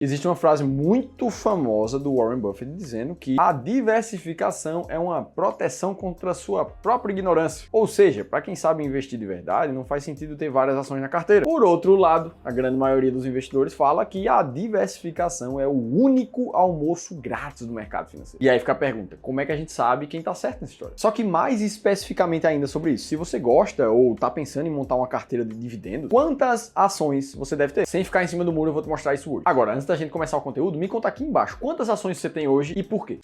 Existe uma frase muito famosa do Warren Buffett dizendo que a diversificação é uma proteção contra a sua própria ignorância. Ou seja, para quem sabe investir de verdade, não faz sentido ter várias ações na carteira. Por outro lado, a grande maioria dos investidores fala que a diversificação é o único almoço grátis do mercado financeiro. E aí fica a pergunta, como é que a gente sabe quem está certo nessa história? Só que mais especificamente ainda sobre isso, se você gosta ou está pensando em montar uma carteira de dividendos, quantas ações você deve ter? Sem ficar em cima do muro, eu vou te mostrar isso hoje. Agora, antes da gente começar o conteúdo, me conta aqui embaixo quantas ações você tem hoje e por quê.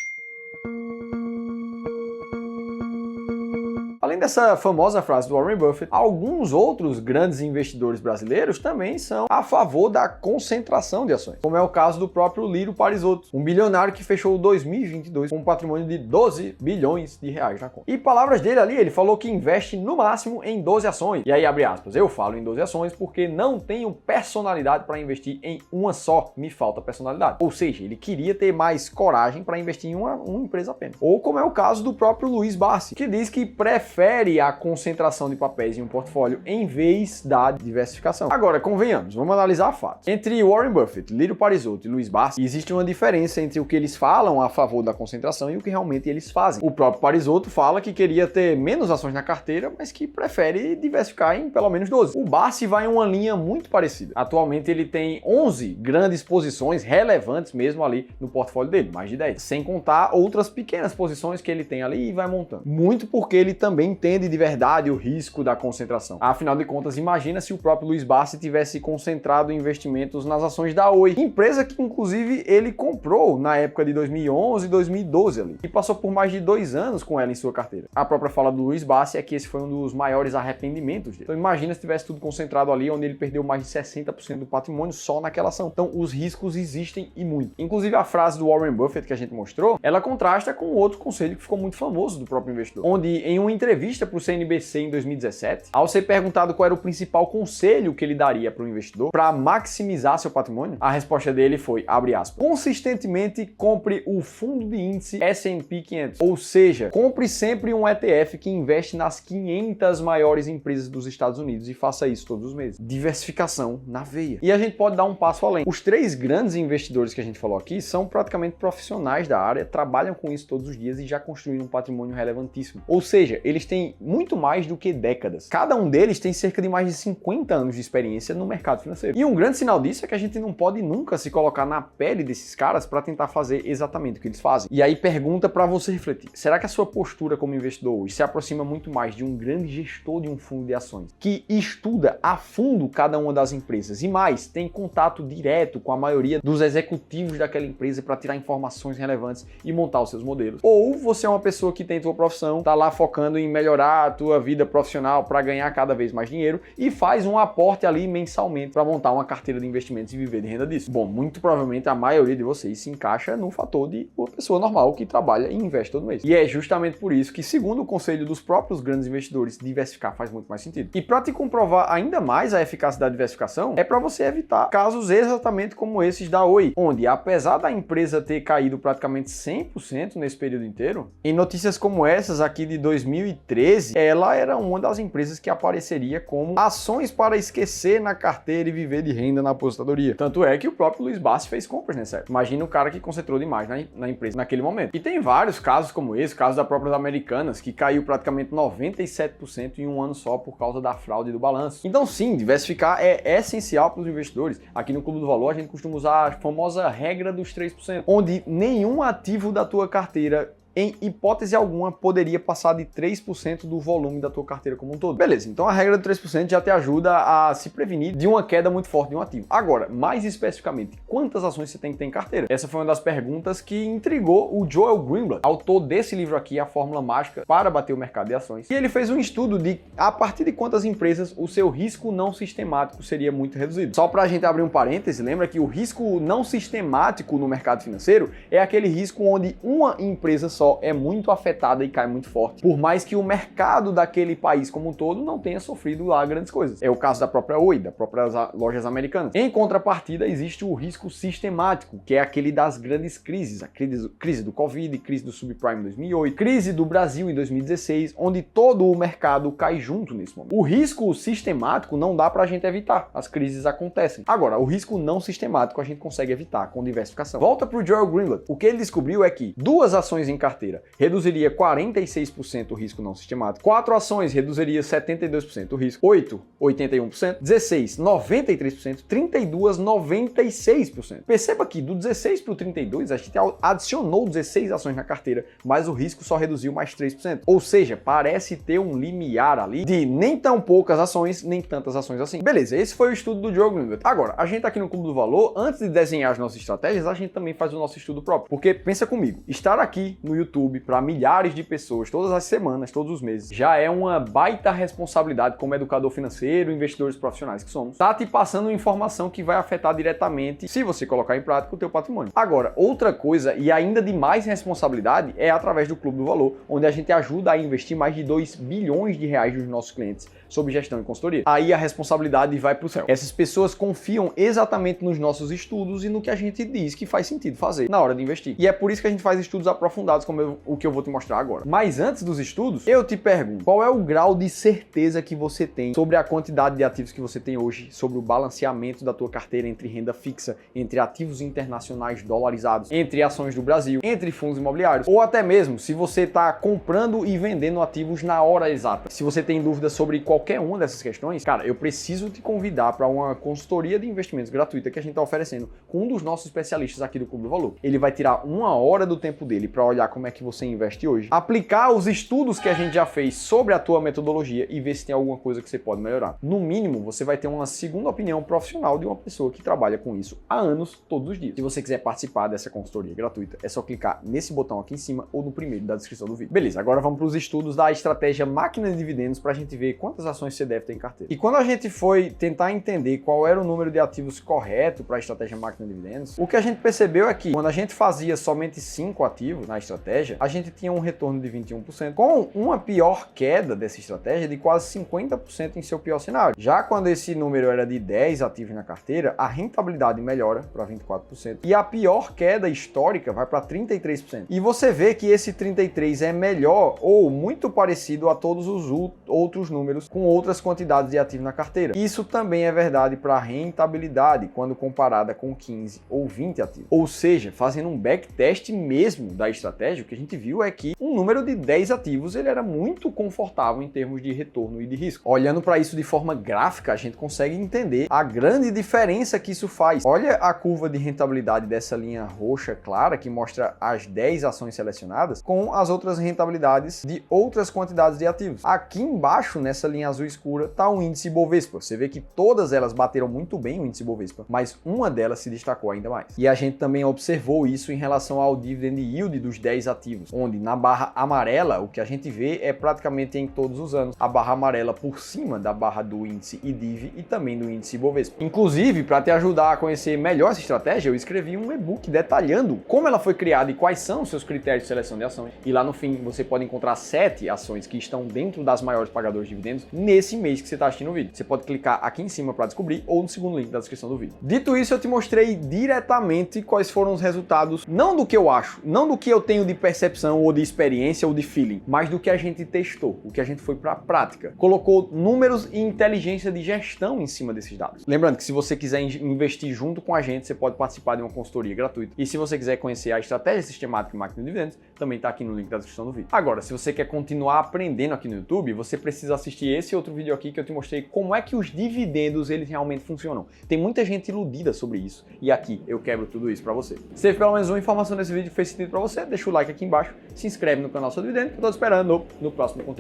Além dessa famosa frase do Warren Buffett, alguns outros grandes investidores brasileiros também são a favor da concentração de ações, como é o caso do próprio Lírio Parisotto, um bilionário que fechou 2022 com um patrimônio de 12 bilhões de reais na conta. E palavras dele ali, ele falou que investe no máximo em 12 ações. E aí, abre aspas, eu falo em 12 ações porque não tenho personalidade para investir em uma só, me falta personalidade. Ou seja, ele queria ter mais coragem para investir em uma empresa apenas. Ou como é o caso do próprio Luiz Barsi, que diz que prefere a concentração de papéis em um portfólio em vez da diversificação. Agora, convenhamos, vamos analisar fatos. Entre Warren Buffett, Lírio Parisotto e Luiz Barsi, existe uma diferença entre o que eles falam a favor da concentração e o que realmente eles fazem. O próprio Parisotto fala que queria ter menos ações na carteira, mas que prefere diversificar em pelo menos 12. O Barsi vai em uma linha muito parecida. Atualmente ele tem 11 grandes posições relevantes mesmo ali no portfólio dele, mais de 10. Sem contar outras pequenas posições que ele tem ali e vai montando. Muito porque ele também entende de verdade o risco da concentração. Afinal de contas, imagina se o próprio Luiz Barsi tivesse concentrado investimentos nas ações da Oi, empresa que inclusive ele comprou na época de 2011 e 2012 ali, e passou por mais de 2 anos com ela em sua carteira. A própria fala do Luiz Barsi é que esse foi um dos maiores arrependimentos dele. Então imagina se tivesse tudo concentrado ali, onde ele perdeu mais de 60% do patrimônio só naquela ação. Então os riscos existem e muito. Inclusive a frase do Warren Buffett que a gente mostrou, ela contrasta com outro conselho que ficou muito famoso do próprio investidor, onde em uma entrevista para o CNBC em 2017, ao ser perguntado qual era o principal conselho que ele daria para o investidor para maximizar seu patrimônio, a resposta dele foi, abre aspas, consistentemente compre o fundo de índice S&P 500, ou seja, compre sempre um ETF que investe nas 500 maiores empresas dos Estados Unidos e faça isso todos os meses. Diversificação na veia. E a gente pode dar um passo além. Os 3 grandes investidores que a gente falou aqui são praticamente profissionais da área, trabalham com isso todos os dias e já construíram um patrimônio relevantíssimo. Ou seja, eles têm muito mais do que décadas. Cada um deles tem cerca de mais de 50 anos de experiência no mercado financeiro. E um grande sinal disso é que a gente não pode nunca se colocar na pele desses caras para tentar fazer exatamente o que eles fazem. E aí pergunta para você refletir, será que a sua postura como investidor hoje se aproxima muito mais de um grande gestor de um fundo de ações, que estuda a fundo cada uma das empresas e mais, tem contato direto com a maioria dos executivos daquela empresa para tirar informações relevantes e montar os seus modelos? Ou você é uma pessoa que tem tua profissão, tá lá focando em melhorar a tua vida profissional para ganhar cada vez mais dinheiro e faz um aporte ali mensalmente para montar uma carteira de investimentos e viver de renda disso? Bom, muito provavelmente a maioria de vocês se encaixa no fator de uma pessoa normal que trabalha e investe todo mês. E é justamente por isso que, segundo o conselho dos próprios grandes investidores, diversificar faz muito mais sentido. E para te comprovar ainda mais a eficácia da diversificação, é para você evitar casos exatamente como esses da Oi, onde apesar da empresa ter caído praticamente 100% nesse período inteiro, em notícias como essas aqui de 2013, ela era uma das empresas que apareceria como ações para esquecer na carteira e viver de renda na aposentadoria. Tanto é que o próprio Luiz Barsi fez compras nessa época. Imagina o cara que concentrou demais na empresa naquele momento. E tem vários casos como esse, caso da própria Americanas, que caiu praticamente 97% em um ano só por causa da fraude do balanço. Então sim, diversificar é essencial para os investidores. Aqui no Clube do Valor a gente costuma usar a famosa regra dos 3%, onde nenhum ativo da tua carteira em hipótese alguma, poderia passar de 3% do volume da tua carteira como um todo. Beleza, então a regra do 3% já te ajuda a se prevenir de uma queda muito forte de um ativo. Agora, mais especificamente, quantas ações você tem que ter em carteira? Essa foi uma das perguntas que intrigou o Joel Greenblatt, autor desse livro aqui, A Fórmula Mágica para Bater o Mercado de Ações. E ele fez um estudo de a partir de quantas empresas o seu risco não sistemático seria muito reduzido. Só para a gente abrir um parêntese, lembra que o risco não sistemático no mercado financeiro é aquele risco onde uma empresa só só é muito afetada e cai muito forte, por mais que o mercado daquele país como um todo não tenha sofrido lá grandes coisas. É o caso da própria Oi, das próprias lojas americanas. Em contrapartida, existe o risco sistemático, que é aquele das grandes crises, a crise do Covid, crise do subprime em 2008, crise do Brasil em 2016, onde todo o mercado cai junto nesse momento. O risco sistemático não dá pra gente evitar, as crises acontecem. Agora, o risco não sistemático a gente consegue evitar com diversificação. Volta pro Joel Greenblatt. O que ele descobriu é que 2 ações em carteira reduziria 46% o risco não sistemático, 4 ações reduziria 72% o risco, 8, 81%, 16, 93%, 32, 96%. Perceba que do 16 para o 32, a gente adicionou 16 ações na carteira, mas o risco só reduziu mais 3%. Ou seja, parece ter um limiar ali de nem tão poucas ações, nem tantas ações assim. Beleza, esse foi o estudo do Joel Greenblatt. Agora, a gente aqui no Clube do Valor, antes de desenhar as nossas estratégias, a gente também faz o nosso estudo próprio. Porque, pensa comigo, estar aqui no YouTube para milhares de pessoas, todas as semanas, todos os meses, já é uma baita responsabilidade como educador financeiro, investidores profissionais que somos. Tá te passando informação que vai afetar diretamente, se você colocar em prática, o teu patrimônio. Agora, outra coisa e ainda de mais responsabilidade é através do Clube do Valor, onde a gente ajuda a investir mais de 2 bilhões de reais dos nossos clientes sobre gestão e consultoria. Aí a responsabilidade vai pro céu. Essas pessoas confiam exatamente nos nossos estudos e no que a gente diz que faz sentido fazer na hora de investir. E é por isso que a gente faz estudos aprofundados, como o que eu vou te mostrar agora. Mas antes dos estudos, eu te pergunto, qual é o grau de certeza que você tem sobre a quantidade de ativos que você tem hoje, sobre o balanceamento da tua carteira entre renda fixa, entre ativos internacionais dolarizados, entre ações do Brasil, entre fundos imobiliários, ou até mesmo se você está comprando e vendendo ativos na hora exata. Se você tem dúvidas sobre qualquer uma dessas questões, cara, eu preciso te convidar para uma consultoria de investimentos gratuita que a gente está oferecendo com um dos nossos especialistas aqui do Clube do Valor. Ele vai tirar 1 hora do tempo dele para olhar como é que você investe hoje, aplicar os estudos que a gente já fez sobre a tua metodologia e ver se tem alguma coisa que você pode melhorar. No mínimo, você vai ter uma segunda opinião profissional de uma pessoa que trabalha com isso há anos, todos os dias. Se você quiser participar dessa consultoria gratuita, é só clicar nesse botão aqui em cima ou no primeiro da descrição do vídeo. Beleza, agora vamos para os estudos da estratégia máquina de dividendos para a gente ver quantas ações você deve ter em carteira. E quando a gente foi tentar entender qual era o número de ativos correto para a estratégia máquina de dividendos, o que a gente percebeu é que quando a gente fazia somente 5 ativos na estratégia, a gente tinha um retorno de 21%, com uma pior queda dessa estratégia de quase 50% em seu pior cenário. Já quando esse número era de 10 ativos na carteira, a rentabilidade melhora para 24% e a pior queda histórica vai para 33%. E você vê que esse 33% é melhor ou muito parecido a todos os outros números com outras quantidades de ativos na carteira. Isso também é verdade para a rentabilidade quando comparada com 15 ou 20 ativos. Ou seja, fazendo um backtest mesmo da estratégia, o que a gente viu é que um número de 10 ativos ele era muito confortável em termos de retorno e de risco. Olhando para isso de forma gráfica, a gente consegue entender a grande diferença que isso faz. Olha a curva de rentabilidade dessa linha roxa clara que mostra as 10 ações selecionadas com as outras rentabilidades de outras quantidades de ativos. Aqui embaixo, nessa linha azul escura, está o índice Bovespa. Você vê que todas elas bateram muito bem o índice Bovespa, mas uma delas se destacou ainda mais. E a gente também observou isso em relação ao dividend yield dos 10 ativos, onde na barra amarela, o que a gente vê é praticamente em todos os anos, a barra amarela por cima da barra do índice IDIV e também do índice Bovespa. Inclusive, para te ajudar a conhecer melhor essa estratégia, eu escrevi um e-book detalhando como ela foi criada e quais são os seus critérios de seleção de ações. E lá no fim, você pode encontrar 7 ações que estão dentro das maiores pagadoras de dividendos nesse mês que você está assistindo o vídeo. Você pode clicar aqui em cima para descobrir ou no segundo link da descrição do vídeo. Dito isso, eu te mostrei diretamente quais foram os resultados, não do que eu acho, não do que eu tenho de percepção ou de experiência ou de feeling, mas do que a gente testou, o que a gente foi para a prática. Colocou números e inteligência de gestão em cima desses dados. Lembrando que se você quiser investir junto com a gente, você pode participar de uma consultoria gratuita. E se você quiser conhecer a estratégia sistemática e máquina de dividendos, também está aqui no link da descrição do vídeo. Agora, se você quer continuar aprendendo aqui no YouTube, você precisa assistir esse outro vídeo aqui que eu te mostrei como é que os dividendos eles realmente funcionam. Tem muita gente iludida sobre isso e aqui eu quebro tudo isso para você. Se teve pelo menos uma informação desse vídeo que fez sentido para você, deixa o like aqui embaixo, se inscreve no canal Sou Dividendo, que eu tô esperando no próximo conteúdo.